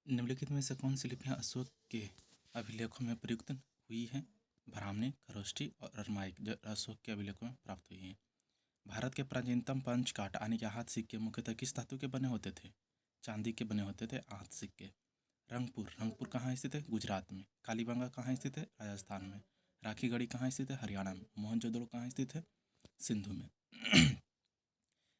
निम्नलिखित में से कौन सी लिपियां अशोक के अभिलेखों में प्रयुक्त हुई हैं? ब्राह्मणी, खरोष्ठी और अरमाइक जो अशोक के अभिलेखों में प्राप्त हुई हैं। भारत के प्राचीनतम पंचकाट यानी कि हाथ सिक्के मुख्यतः किस धातु के बने होते थे? चांदी के बने होते थे हाथ सिक्के। रंगपुर कहाँ स्थित है? गुजरात में। कालीबंगा कहाँ स्थित है? राजस्थान में। राखीगढ़ी कहाँ स्थित है? हरियाणा में। मोहनजोदड़ो कहाँ स्थित है? सिंधु में।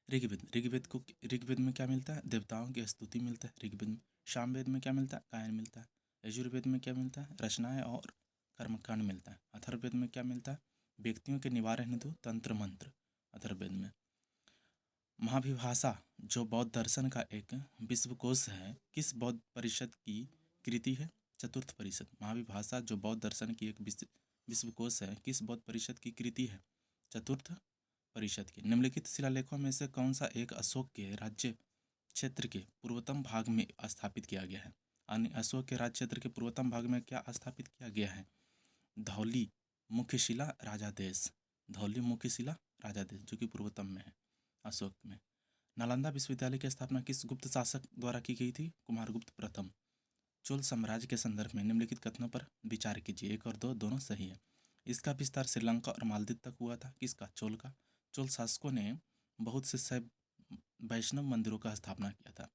ऋग्वेद में क्या मिलता है? देवताओं की स्तुति मिलता है ऋग्वेद में। सामवेद में क्या मिलता है? गायन मिलता है। यजुर्वेद में क्या मिलता है? रचनाएं और कर्मकांड मिलता है। अथर्ववेद में क्या मिलता है? व्यक्तियों के निवारण हेतु तंत्र मंत्र अथर्ववेद में। महाभिभाषा जो बौद्ध दर्शन का एक विश्वकोश है, किस बौद्ध परिषद की कृति है? चतुर्थ परिषद। महाभिभाषा जो बौद्ध दर्शन की एक विश्वकोश है, किस बौद्ध परिषद की कृति है? चतुर्थ परिषद की। निम्नलिखित शिलालेखों में से कौन सा एक अशोक के राज्य क्षेत्र के पूर्वतम भाग में स्थापित किया गया है? यानी अशोक के राज्य क्षेत्र के पूर्वतम भाग में क्या स्थापित किया गया है? धौली मुख्यशिला राजादेश। धौली मुख्यशिला राजादेश जो कि पूर्वतम में है अशोक में। नालंदा विश्वविद्यालय की स्थापना किस गुप्त शासक द्वारा की गई थी? कुमारगुप्त प्रथम। चोल साम्राज्य के संदर्भ में निम्नलिखित कथनों पर विचार कीजिए। 1 और 2 दोनों सही है। इसका विस्तार श्रीलंका और मालदीव तक हुआ था। किसका? चोल का। चोल शासकों ने बहुत से शैव वैष्णव मंदिरों का स्थापना किया था।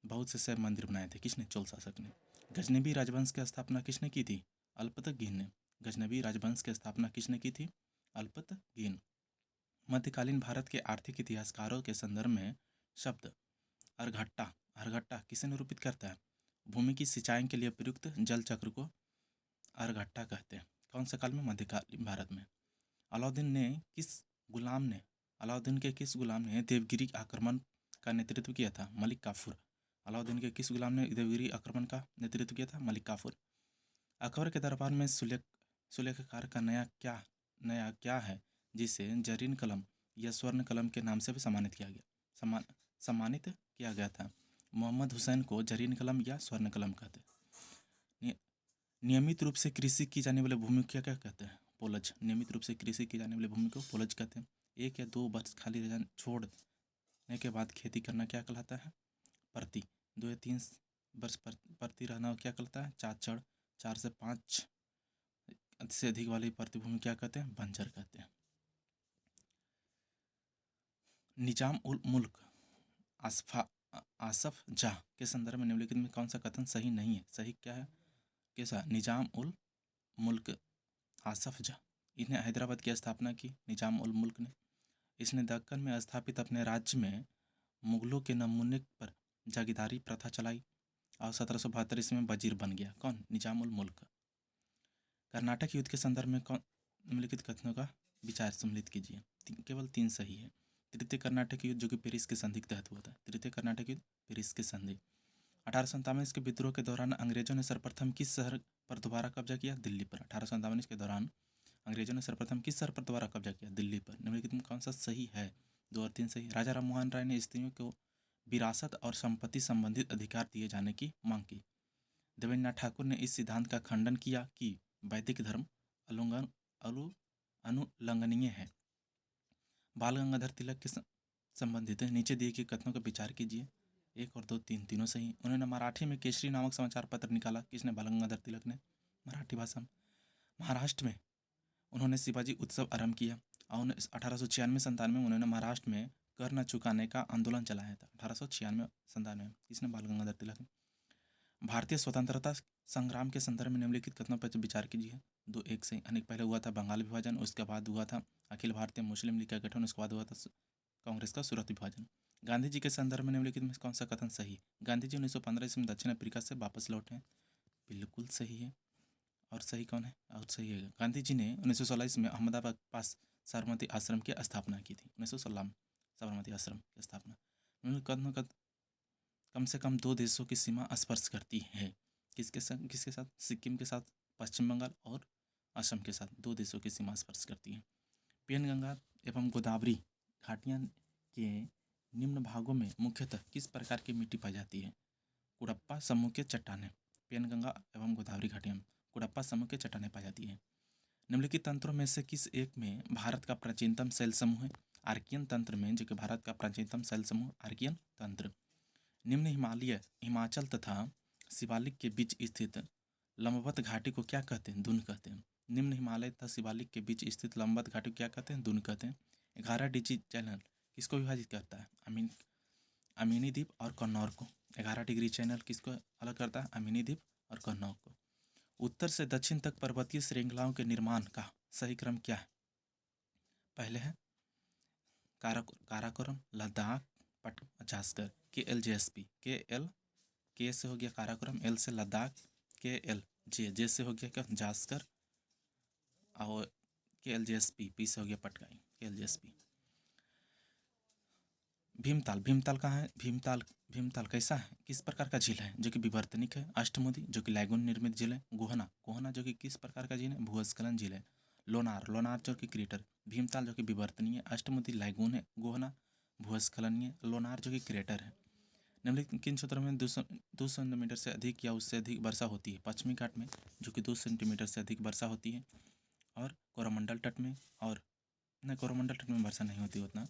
बहुत से शैव मंदिर बनाए थे। किसने? चोल शासक ने। गजनबी राजवंश की स्थापना किसने की थी? अल्पतगीन ने। गजनबी राजवंश की स्थापना किसने की थी? अल्पतगीन। मध्यकालीन भारत के आर्थिक इतिहासकारों के संदर्भ में शब्द अर्घट्टा किसे निरूपित करता है? भूमि की सिंचाई के लिए प्रयुक्त जल चक्र को अर्घट्टा कहते हैं। कौन से काल में? मध्यकालीन भारत में। अलाउद्दीन के किस गुलाम ने देवगिरी आक्रमण का नेतृत्व किया था? मलिक काफूर। अलाउद्दीन के किस गुलाम ने देवगिरी आक्रमण का नेतृत्व किया था? मलिक काफूर। अकबर के दरबार में सुलेखकार का नया क्या है जिसे जरीन कलम या स्वर्ण कलम के नाम से भी सम्मानित किया गया था? मोहम्मद हुसैन को जरीन कलम या स्वर्ण कलम कहते हैं। नियमित रूप से कृषि की जाने वाली भूमि को क्या कहते हैं? पोलज। नियमित रूप से कृषि की जाने वाली भूमि को पोलज कहते हैं। 1 या 2 वर्ष खाली रह छोड़ने के बाद खेती करना क्या कहलाता है? परती। 2 या 3 वर्ष परती रहना क्या कहलाता है? चाचड़। 4 से 5 से अधिक वाली परती भूमि क्या कहते हैं? बंजर कहते हैं। निजाम उल मुल्क आसफ जाह के संदर्भ में निम्नलिखित में कौन सा कथन सही नहीं है? सही क्या है? कैसा? निजाम उल मुल्क आसफ जाह, इन्हें हैदराबाद की स्थापना की निजाम उल मुल्क ने। इसने दक्कन में स्थापित अपने राज्य में मुगलों के नमूने पर जागीरदारी प्रथा चलाई और 1772 ईस्वी में वजीर बन गया। कौन? निजाम उल मुल्क। कर्नाटक युद्ध के संदर्भ में कौन निम्नलिखित कथनों का विचार सम्मिलित कीजिए। केवल 3 सही है। तृतीय कर्नाटक युद्ध जो कि पेरिस के संधि के तहत हुआ था। तृतीय कर्नाटक युद्ध पेरिस के संधि। 1857 के विद्रोह के दौरान अंग्रेजों ने सर्वप्रथम किस शहर पर दोबारा कब्जा किया? दिल्ली पर। 1857 के दौरान अंग्रेजों ने सर्वप्रथम किस शहर पर दोबारा कब्जा किया? दिल्ली पर। निम्नलिखित में कौन सा सही है? 2 और 3 सही। राजा राममोहन राय ने स्त्रियों को विरासत और संपत्ति संबंधित अधिकार दिए जाने की मांग की। देवेंद्रनाथ ठाकुर ने इस सिद्धांत का खंडन किया कि वैदिक धर्म अनुल्लंघनीय है। बाल गंगाधर तिलक के संबंधित नीचे दिए गए कथनों का विचार कीजिए। 1 और 2 3 तीनों सही। उन्होंने मराठी में केसरी नामक समाचार पत्र निकाला। किसने? बाल गंगाधर तिलक ने। मराठी भाषा में। महाराष्ट्र में उन्होंने शिवाजी उत्सव आरंभ किया और 1896-97 में उन्होंने महाराष्ट्र में कर न चुकाने का आंदोलन चलाया था। 1896-97 में। किसने? बाल गंगाधर तिलक ने। भारतीय स्वतंत्रता संग्राम के संदर्भ में निम्नलिखित कथनों पर विचार कीजिए। 2 1 सही। अनेक पहले हुआ था बंगाल विभाजन, उसके बाद हुआ था अखिल भारतीय मुस्लिम लीग का गठन, उसके बाद हुआ था कांग्रेस का सूरत विभाजन। गांधी जी के संदर्भ में निम्नलिखित में कौन सा कथन सही? गांधी जी 1915 ईस्वी में दक्षिण अफ्रीका से वापस लौटे हैं। बिल्कुल सही है। और सही कौन है? और सही है गांधी जी ने 1916 में अहमदाबाद के पास साबरमती आश्रम की स्थापना की थी। 1916 में साबरमती आश्रम की स्थापना। कम से कम 2 देशों की सीमा स्पर्श करती है। किसके साथ? सिक्किम के साथ, पश्चिम बंगाल और असम के साथ 2 देशों की सीमा स्पर्श करती है। पेनगंगा एवं गोदावरी घाटियाँ के निम्न भागों में मुख्यतः किस प्रकार की मिट्टी पाई जाती है? कुड़प्पा समूह के चट्टानें। पेनगंगा एवं गोदावरी घाटियों में कुड़प्पा समूह के चट्टानें पाई जाती है। निम्नलिखित तंत्रों में से किस एक में भारत का प्राचीनतम शैल समूह है? आर्कियन तंत्र में जो कि भारत का प्राचीनतम शैल समूह आर्कियन तंत्र। निम्न हिमाचल तथा शिवालिक के बीच स्थित लंबवत घाटी को क्या कहते हैं? दून कहते हैं। निम्न हिमालय तथा शिवालिक के बीच स्थित लंबवत घाटी को क्या कहते हैं? दून कहते हैं। 11 डिग्री चैनल किसको विभाजित करता है? अमीनी द्वीप और कन्नौर को। 11 डिग्री चैनल किसको अलग करता है? अमीनी द्वीप और कन्नौर को। उत्तर से दक्षिण तक पर्वतीय श्रृंखलाओं के निर्माण का सही क्रम क्या है? पहले है काराकोरम, लद्दाख, जास्कर, KLJSP। के से हो गया काराकोरम, L से लद्दाख, जे से हो गया क्या? जास्कर, और KLJSP, पी से हो गया पटकाई, KLJSP। भीमताल कहाँ है? भीमताल कैसा है? किस प्रकार का झील है? जो कि विवर्तनिक है। अष्टमुदी जो कि लैगून निर्मित झील है। गोहना जो कि किस प्रकार का झील है? भूस्खलन झील है। लोनार जो कि क्रेटर। भीमताल जो कि विवर्तनीय, अष्टमुदी लैगून है, गोहना भूस्खलनीय, लोनार जो कि क्रेटर है। निम्नलिखित किन क्षेत्रों में 2 सेंटीमीटर से अधिक या उससे अधिक वर्षा होती है? पश्चिमी घाट में जो कि 2 सेंटीमीटर से अधिक वर्षा होती है, और कोरोमंडल तट में, और नहीं, कोरोमंडल तट में वर्षा नहीं होती उतना,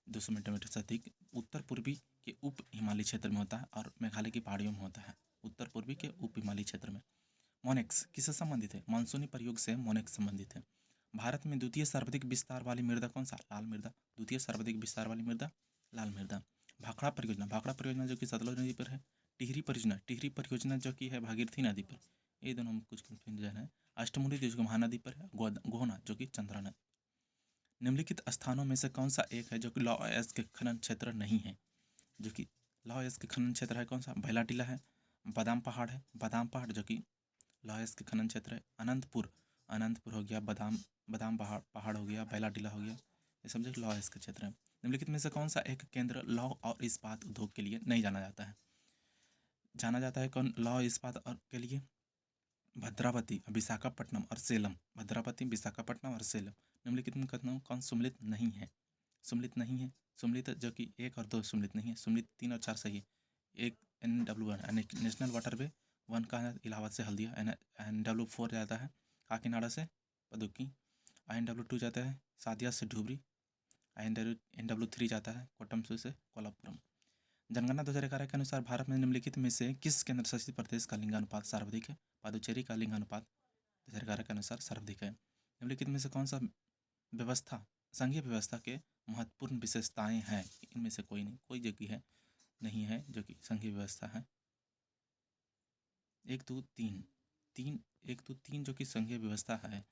200 सेंटीमीटर से अधिक उत्तर पूर्वी के उप हिमालयी क्षेत्र में होता है, और मेघालय की पहाड़ियों में होता है। उत्तर पूर्वी के उप हिमालयी क्षेत्र में। मोनेक्स किससे संबंधित है? मानसूनी प्रयोग से मोनेक्स संबंधित है। भारत में द्वितीय सर्वाधिक विस्तार वाली मृदा कौन सा? लाल मृदा। द्वितीय सर्वाधिक विस्तार वाली मृदा लाल मृदा। भाखड़ा परियोजना जो कि सतलुज नदी पर है। टिहरी परियोजना जो कि है भागीरथी नदी पर। ये दोनों में कुछ कंफ्यूजन है। अष्टमुडी जो कि महानदी पर है। गोहना जो कि चंद्रा नदी। निम्नलिखित स्थानों में से कौन सा एक है जो कि लौह अयस्क के खनन क्षेत्र नहीं है? जो कि लौह अयस्क के खनन क्षेत्र है कौन सा? बैला टीला है, बादाम पहाड़ है, बादाम पहाड़ जो कि लौह अयस्क के खनन क्षेत्र है। अनंतपुर हो गया, बादाम पहाड़ हो गया, बैला टीला हो गया, ये सब जो लौह अयस्क के क्षेत्र है। निम्नलिखित में से कौन सा एक केंद्र लौह और इस्पात उद्योग के लिए नहीं जाना जाता है? जाना जाता है कौन लौह इस्पात और के लिए? भद्रावती, विशाखापट्टनम और सेलम। भद्रावती, विशाखापट्टनम और सेलम। निम्नलिखित में कौन सम्मिलित नहीं है? सम्मिलित जो कि 1 और 2 सम्मिलित नहीं है। सम्मिलित 3 और 4 सही है। एक NW1 नेशनल वाटरवे 1 का है इलाहाबाद से हल्दिया। NW4 जाता है काकीनाडा से पदुक्की। INW2 जाता है सादिया से ढूबरी। NW3 जाता है कोट्टमसू से कोल्हापुरम। जनगणना 2011 के अनुसार भारत में निम्नलिखित में से किस केंद्र शासित प्रदेश का लिंगानुपात सर्वाधिक है? पुडुचेरी का लिंगानुपात 2011 के अनुसार सर्वाधिक है। निम्नलिखित में से कौन सा संघीय व्यवस्था के महत्वपूर्ण विशेषताएं हैं? इनमें से कोई नहीं, कोई जगह नहीं है जो कि संघीय व्यवस्था है। 1 2 3 जो कि संघीय व्यवस्था है।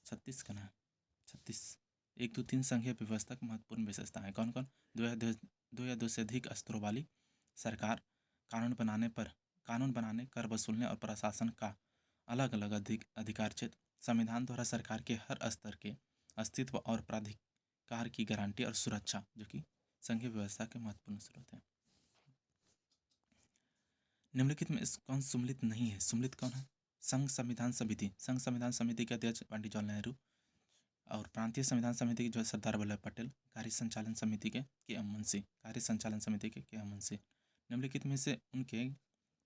36 का ना, 36। 1 2 3 संघीय व्यवस्था की महत्वपूर्ण विशेषता है कौन कौन? 2 या 2 से अधिक स्तरों वाली सरकार, कानून बनाने, कर वसूलने और प्रशासन का अलग अलग अधिकार क्षेत्र, संविधान द्वारा सरकार के हर स्तर के अस्तित्व और प्राधिकार की गारंटी और सुरक्षा जो कि संघीय व्यवस्था के महत्वपूर्ण स्रोत है। निम्नलिखित में कौन सम्मिलित नहीं है? सम्मिलित कौन है? संघ संविधान समिति के अध्यक्ष पंडित जवाहरलाल नेहरू, और प्रांतीय संविधान समिति के जो सरदार वल्लभ पटेल, कार्य संचालन समिति के KM मुंशी। निम्नलिखित में से उनके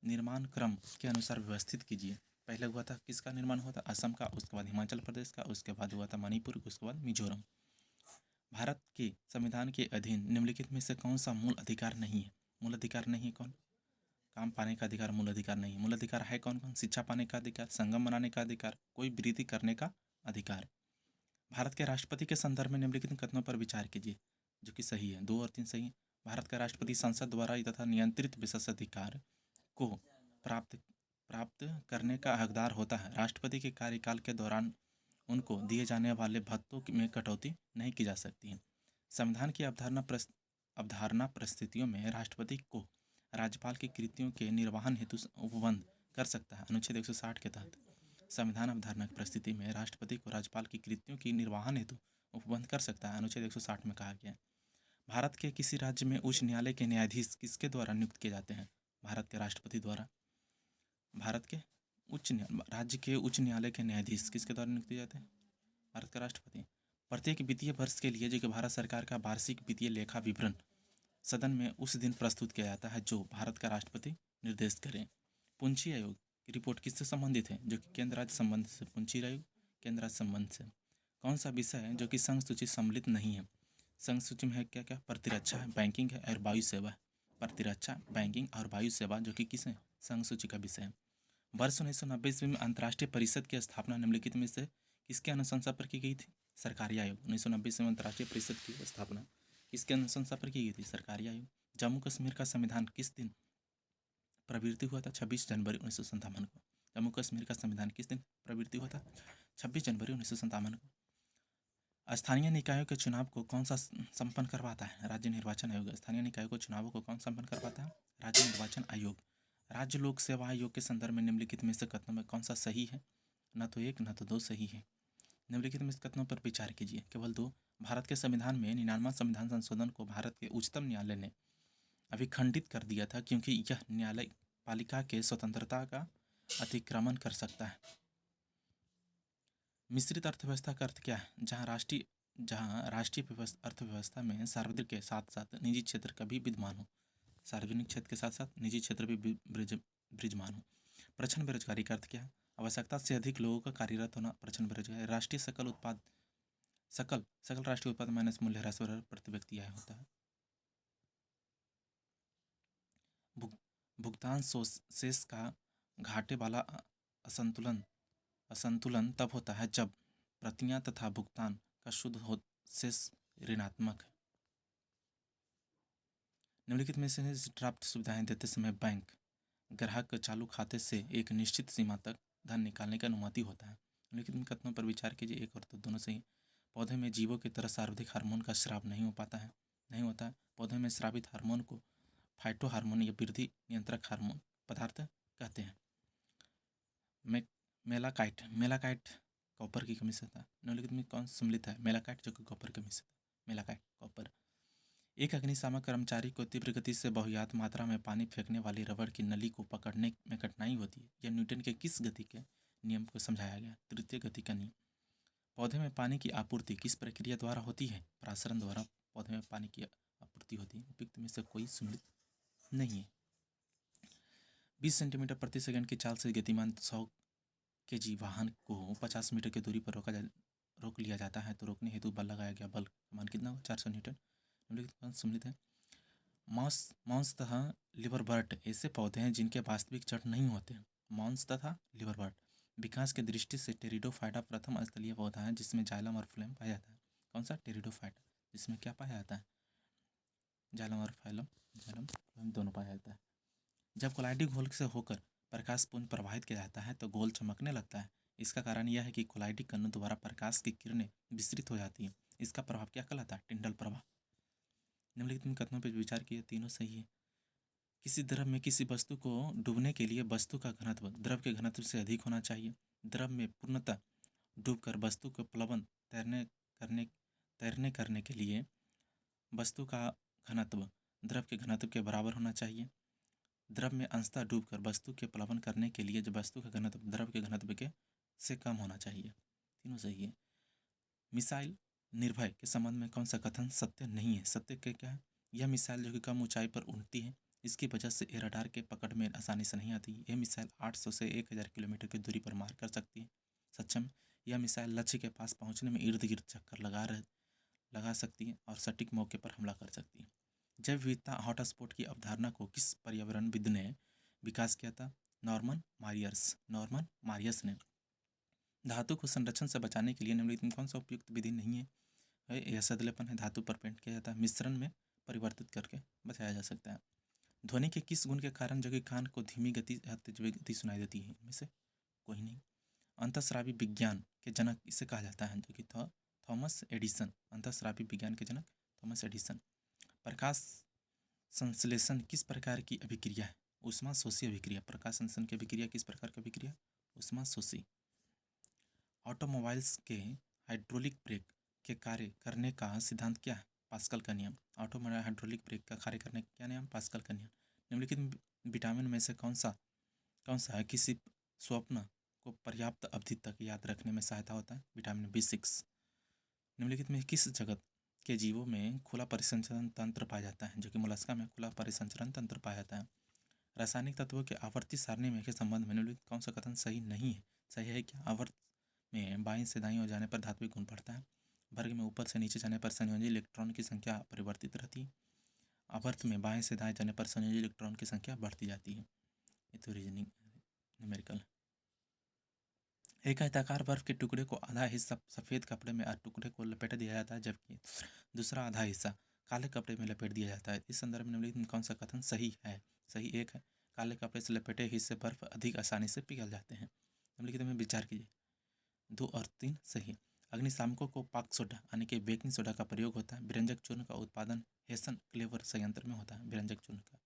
निर्माण क्रम के अनुसार व्यवस्थित कीजिए। पहले हुआ था किसका निर्माण हुआ था? असम का, उसके बाद हिमाचल प्रदेश का, उसके बाद हुआ था मणिपुर, उसके बाद मिजोरम। भारत के संविधान के अधीन निम्नलिखित में से कौन सा मूल अधिकार नहीं है? मूल अधिकार नहीं है कौन? काम पाने का अधिकार मूल अधिकार नहीं। मूल अधिकार है कौन कौन? शिक्षा पाने का अधिकार, संगम बनाने का अधिकार, कोई वृद्धि करने का अधिकार। भारत के राष्ट्रपति के संदर्भ में निम्नलिखित कथनों पर विचार कीजिए जो कि सही है। 2 और 3 सही है। भारत का राष्ट्रपति संसद द्वारा तथा नियंत्रित विशेषाधिकार को प्राप्त करने का हकदार होता है। राष्ट्रपति के कार्यकाल के दौरान उनको दिए जाने वाले भत्तों में कटौती नहीं की जा सकती है। संविधान की अवधारणा परिस्थितियों में राष्ट्रपति को राज्यपाल की कृतियों के निर्वहन हेतु उपबंध कर सकता है। अनुच्छेद 160 के तहत संविधान अवधारणा की परिस्थिति में राष्ट्रपति को राज्यपाल की कृतियों की निर्वहन हेतु उपबंध कर सकता है। अनुच्छेद 160 में कहा गया है। भारत के किसी राज्य में उच्च न्यायालय के न्यायाधीश किसके द्वारा नियुक्त किए जाते हैं? भारत के राष्ट्रपति द्वारा। राज्य के उच्च न्यायालय के न्यायाधीश किसके द्वारा नियुक्त किए जाते हैं? भारत का राष्ट्रपति। प्रत्येक वित्तीय वर्ष के लिए जो कि भारत सरकार का वार्षिक वित्तीय लेखा विवरण सदन में उस दिन प्रस्तुत किया जाता है जो भारत का राष्ट्रपति निर्देश करें। पूंजी आयोग की रिपोर्ट किससे संबंधित है? जो कि केंद्र राज्य संबंध से। पूंजी आयोग केंद्र राज्य संबंध से। कौन सा विषय है जो कि संघ सूची सम्मिलित नहीं है? संघ सूची में है क्या क्या? प्रतिरक्षा है, बैंकिंग है और वायु सेवा है। प्रतिरक्षा, बैंकिंग और वायु सेवा, जो कि किस संघ सूची का विषय है। वर्ष 1990 ईस्वी में अंतर्राष्ट्रीय परिषद की स्थापना निम्नलिखित में से किसके अनुशंसा पर की गई थी? सरकारी आयोग। 1990 ईस्वी में अंतर्राष्ट्रीय परिषद की स्थापना किसके अनुशंसा पर की गई थी? सरकारी आयोग। जम्मू कश्मीर का संविधान किस दिन प्रवृत्ति हुआ था? 26 जनवरी 1957 को। जम्मू कश्मीर का संविधान किस दिन प्रवृत्ति हुआ था? 26 जनवरी 1957 को। स्थानीय निकायों के चुनाव को कौन सा संपन्न करवाता है? राज्य निर्वाचन आयोग। स्थानीय निकायों को चुनावों को कौन संपन्न करवाता है? राज्य निर्वाचन आयोग। राज्य लोक सेवा आयोग के संदर्भ में निम्नलिखित में से कथनों में कौन सा सही है? न तो एक न तो दो सही है। निम्नलिखित में से कथनों पर विचार कीजिए। केवल दो। भारत के संविधान में 99वां संविधान संशोधन को भारत के उच्चतम न्यायालय ने अभिखंडित कर दिया था क्योंकि यह न्यायालय पालिका के स्वतंत्रता का अतिक्रमण कर सकता है। मिश्रित अर्थव्यवस्था का अर्थ क्या है? जहाँ राष्ट्रीय अर्थव्यवस्था में सार्वजनिक के साथ साथ निजी क्षेत्र का भी विद्यमान हो। सार्वजनिक क्षेत्र के साथ साथ निजी क्षेत्र भी विराजमान हो। प्रचंड बेरोजगारी का अर्थ क्या है? आवश्यकता से अधिक लोगों का कार्यरत होना प्रचंड बेरोजगारी। राष्ट्रीय सकल राष्ट्रीय उत्पाद माइनस मूल्य ह्रास प्रति व्यक्ति आय होता है। भुगतान शेष का घाटे वाला असंतुलन तब होता है जब प्रतियां तथा भुगतान का शुद्ध शेष ऋणात्मक है। निम्नलिखित में से ड्राफ्ट सुविधाएं देते समय बैंक ग्राहक के चालू खाते से एक निश्चित सीमा तक धन निकालने की अनुमति होता है। निम्नलिखित कथनों पर विचार कीजिए। एक और तो दोनों सही। पौधे में जीवों की तरह सर्वाधिक हार्मोन का स्राव नहीं होता है। पौधे में स्रावित हार्मोन को फाइटो हार्मोन या वृद्धि नियंत्रक हार्मोन पदार्थ कहते हैं। मेलाकाइट कॉपर की कमी से था। निम्नलिखित में कौन सम्मिलित है? मेलाकाइट, जो कि कॉपर की कमी से था। Malachite copper. एक अग्निशामक कर्मचारी को तीव्र गति से बहुयात मात्रा में पानी फेंकने वाली रबड़ की नली को पकड़ने में कठिनाई होती है। यह न्यूटन के किस गति के नियम को समझाया गया? तृतीय गति का नियम। पौधे में पानी की आपूर्ति किस प्रक्रिया द्वारा होती है? प्रासरण द्वारा पौधे में पानी की आपूर्ति होती है। उपयुक्त में से कोई सम्मिलित नहीं है। 20 सेंटीमीटर प्रति सेकंड की चाल से गतिमान 100 kg वाहन को 50 मीटर की दूरी पर रोक लिया जाता है तो रोकने हेतु बल लगाया गया बल का मान कितना हो? 400 न्यूटन। सम्मिलित है। मॉन्स तथा लिवरबर्ट ऐसे पौधे हैं जिनके वास्तविक जड़ नहीं होते। मॉन्स तथा लिवरबर्ट। विकास की दृष्टि से टेरिडोफाइटा प्रथम स्थलीय पौधा है जिसमें जाइलम और फ्लोएम पाया जाता है। कौन सा? टेरिडोफाइटा, जिसमें क्या पाया जाता है? जाइलम और फ्लोएम दोनों पाया जाता है। जब कोलाइडिक घोल से होकर प्रकाश पुंज प्रवाहित किया जाता है तो घोल चमकने लगता है। इसका कारण यह है कि कोलाइडिक कणों द्वारा प्रकाश की किरणें विस्तृत हो जाती हैं। इसका प्रभाव क्या कहलाता है? टिंडल प्रभाव। निम्नलिखित कथनों पर विचार किए। तीनों सही है। किसी द्रव में किसी वस्तु को डूबने के लिए वस्तु का घनत्व द्रव के घनत्व से अधिक होना चाहिए। द्रव में पूर्णतः डूबकर वस्तु के प्लवन तैरने करने के लिए वस्तु का घनत्व द्रव के घनत्व के बराबर होना चाहिए। द्रव में अंशतः डूबकर वस्तु के प्लवन करने के लिए जब वस्तु का घनत्व द्रव के घनत्व के से कम होना चाहिए। तीनों सही है। मिसाइल निर्भय के संबंध में कौन सा कथन सत्य नहीं है? सत्य क्या है? यह मिसाइल जो कि कम ऊंचाई पर उड़ती है, इसकी वजह से ये रडार के पकड़ में आसानी से नहीं आती। यह मिसाइल 800 से 1000 किलोमीटर की दूरी पर मार कर सकती है। सक्षम। यह मिसाइल लक्ष्य के पास पहुंचने में इर्द गिर्द चक्कर लगा सकती है और सटीक मौके पर हमला कर सकती है। जैव विविधता हॉटस्पॉट की अवधारणा को किस पर्यावरणविद ने विकास किया था? नॉर्मन मारियस ने। धातु को संरक्षण से बचाने के लिए निम्नलिखित में कौन सा उपयुक्त विधि नहीं है? यह सदलेपन है। धातु पर पेंट किया जाता है। मिश्रण में परिवर्तित करके बचाया जा सकता है। ध्वनि के किस गुण के कारण जो कि कान को धीमी गति या तेज गति सुनाई देती है? इनमें से कोई नहीं। अंतःस्रावी विज्ञान के जनक इसे कहा जाता है, जो कि थॉमस एडिसन। अंतःस्रावी विज्ञान के जनक थॉमस एडिसन। प्रकाश संश्लेषण किस प्रकार की अभिक्रिया है? ऊष्माशोषी अभिक्रिया। प्रकाश संश्लेषण की अभिक्रिया किस प्रकार की अभिक्रिया? ऊष्माशोषी। ऑटोमोबाइल्स के हाइड्रोलिक ब्रेक के कार्य करने का सिद्धांत क्या है? पास्कल का नियम। ऑटोमोबाइल हाइड्रोलिक ब्रेक का कार्य करने का क्या नियम? पास्कल का नियम। निम्नलिखित विटामिन में से कौन सा है किसी स्वप्न को पर्याप्त अवधि तक याद रखने में सहायता होता है? Vitamin B6। निम्नलिखित में किस जगत के जीवों में खुला परिसंचरण तंत्र पाया जाता है? जो कि मोलस्का में खुला परिसंचरण तंत्र पाया जाता है। रासायनिक तत्वों के आवर्ती सारणी में के संबंध में निम्नलिखित कौन सा कथन सही नहीं है? सही है कि आवर्त में बाईं से दाईं हो जाने पर धात्विक गुण बढ़ता है। वर्ग में ऊपर से नीचे जाने पर संयोजी इलेक्ट्रॉन की संख्या परिवर्तित रहती है। आवर्त में बाएं से दाएं जाने पर संयोजी इलेक्ट्रॉन की संख्या बढ़ती जाती है। ये तो रीजनिंग न्यूमेरिकल। एक आयताकार बर्फ के टुकड़े को आधा हिस्सा सफ़ेद कपड़े में टुकड़े को लपेट दिया जाता है, जबकि दूसरा आधा हिस्सा काले कपड़े में लपेट दिया जाता है। इस संदर्भ में निम्नलिखित में कौन सा कथन सही है? सही एक है, काले कपड़े से लपेटे हिस्से बर्फ अधिक आसानी से पिघल जाते हैं। निम्नलिखित में विचार कीजिए। 2 और 3 सही। अग्निशामकों को पाक सोडा यानी कि बेकिंग सोडा का प्रयोग होता है। व्यंजक चूर्ण का उत्पादन हेसन क्लेवर संयंत्र में होता है। व्यंजक चूर्ण का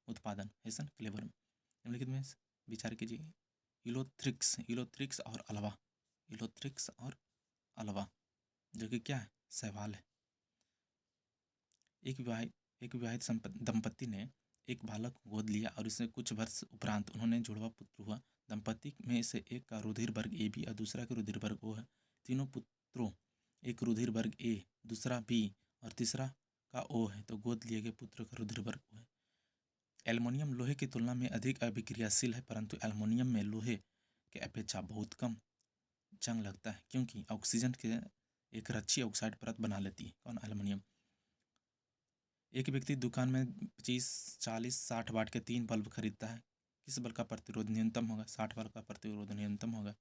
उत्पादन हेसन क्लेवर में। निम्नलिखित में विचार कीजिए। इलोथ्रिक्स और अलावा, इलोथ्रिक्स और अलावा जो कि क्या है? सवाल है। एक विवाहित दंपति ने एक बालक को गोद लिया और इससे कुछ वर्ष उपरांत उन्होंने जुड़वा पुत्र हुआ। दंपति में से एक का रुधिर वर्ग ए बी और दूसरा का रुधिर वर्ग ओ है। तीनों पुत्रों, एक रुधिर वर्ग ए, दूसरा बी और तीसरा का ओ है, तो गोद लिए गए पुत्र का रुधिर वर्ग ओ है। एल्युमिनियम लोहे की तुलना में अधिक अभिक्रियाशील है, परंतु एल्युमिनियम में लोहे के अपेक्षा बहुत कम जंग लगता है, क्योंकि ऑक्सीजन के एक रच्छी ऑक्साइड परत बना लेती है। कौन? एल्युमिनियम। एक व्यक्ति दुकान में 25, 40, 60 वाट के 3 बल्ब खरीदता है। किस बल्ब का प्रतिरोध न्यूनतम होगा? 60 वाट का प्रतिरोध न्यूनतम होगा।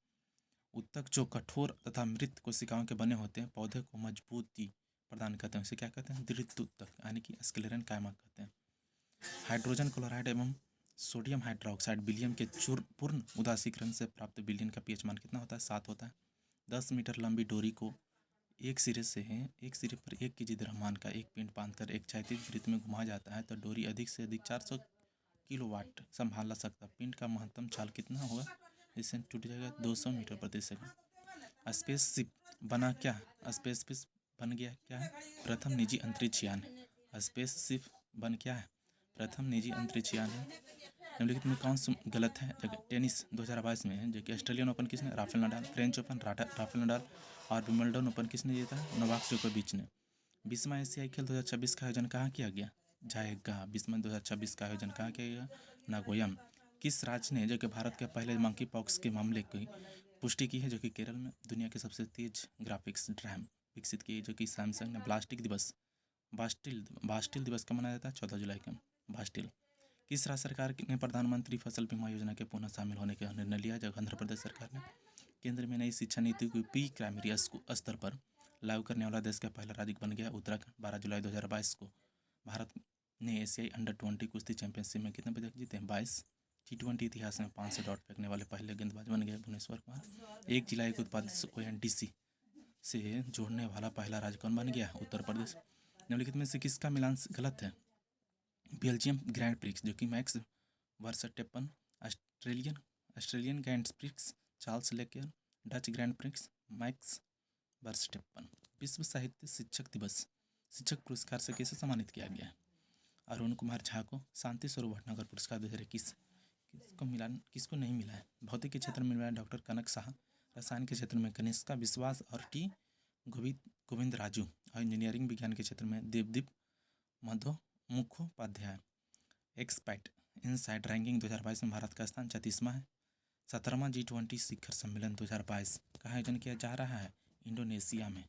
उत्तक जो कठोर तथा मृत कोशिकाओं के बने होते हैं, पौधे को मजबूती प्रदान करते हैं, उसे क्या कहते हैं? दृढ़ उत्तक यानी कि स्क्लेरन कायमा कहते हैं। हाइड्रोजन क्लोराइड एवं सोडियम हाइड्रोक्साइड विलियम के पूर्ण उदासीकरण से प्राप्त विलयन का पीएच मान कितना होता है? 7 होता है। 10 मीटर लंबी डोरी को एक सिरे पर 1 केजी द्रव्यमान का एक पिंड बांधकर एक क्षैतिज वृत्त में घुमाया जाता है, तो डोरी अधिक से अधिक 400 किलोवाट संभाल सकता है। पिंड का महत्तम चाल कितना होगा? जिससे टूट जाएगा 200 मीटर प्रति सेकंड। स्पेसशिप बना क्या? स्पेसशिप बन गया क्या है? प्रथम निजी अंतरिक्ष यान है। स्पेसशिप बन क्या है? प्रथम निजी अंतरिक्ष यान है। निम्नलिखित में कौन सा गलत है? टेनिस 2022 में है, जो कि ऑस्ट्रेलियन ओपन किसने? Rafael Nadal. French open Rafael Nadal. और विंबलडन ओपन किसने जीता? नोवाक जोकोविच ने। 20वां एशियाई खेल 2026 का आयोजन कहाँ किया गया? जाएगा। 20वां 2026 का आयोजन कहाँ किया गया? नागोया में। किस राज्य ने, जो कि भारत के पहले मंकी पॉक्स के मामले की पुष्टि की है? जो कि केरल में। दुनिया के सबसे तेज ग्राफिक्स रैम विकसित की, जो कि सैमसंग ने। बास्टिल दिवस कब मनाया जाता है? 14 जुलाई को। बास्टिल। किस राज्य सरकार ने प्रधानमंत्री फसल बीमा योजना के पुनः शामिल होने का निर्णय लिया? जब आंध्र प्रदेश सरकार ने। केंद्र में नई शिक्षा नीति को प्री प्राइमरी स्तर पर लागू करने वाला देश का पहला राज्य बन गया उत्तराखंड। 12 जुलाई 2022 को भारत ने एशियाई अंडर-20 कुश्ती चैंपियनशिप में कितने पदक जीते हैं? 22। T20 इतिहास में 500 डॉट फेंकने वाले पहले गेंदबाज बन गए भुवनेश्वर कुमार। एक जिला एक उत्पाद ONDC से जोड़ने वाला पहला राज्य कौन बन गया? उत्तर प्रदेश। निम्नलिखित में से किसका मिलान गलत है? बेल्जियम ग्रैंड प्रिक्स, जो कि Max Verstappen. Australian grand prix Charles Leclerc. Dutch grand prix Max Verstappen. विश्व साहित्य शिक्षक दिवस शिक्षक पुरस्कार से किसे सम्मानित किया गया है? अरुण कुमार झा को। शांति स्वरूप भटनागर पुरस्कार 2021 किसको नहीं मिला है? भौतिक के क्षेत्र में मिला है डॉक्टर कनक साहा। रसायन के क्षेत्र में कनिष्का विश्वास और टी गोविंद राजू। और इंजीनियरिंग विज्ञान के क्षेत्र में Devdeep Mukhopadhyay. Expert inside ranking 2022 में भारत का स्थान 36वां है। 17वां G20 शिखर सम्मेलन 2022 का आयोजन किया जा रहा है इंडोनेशिया में।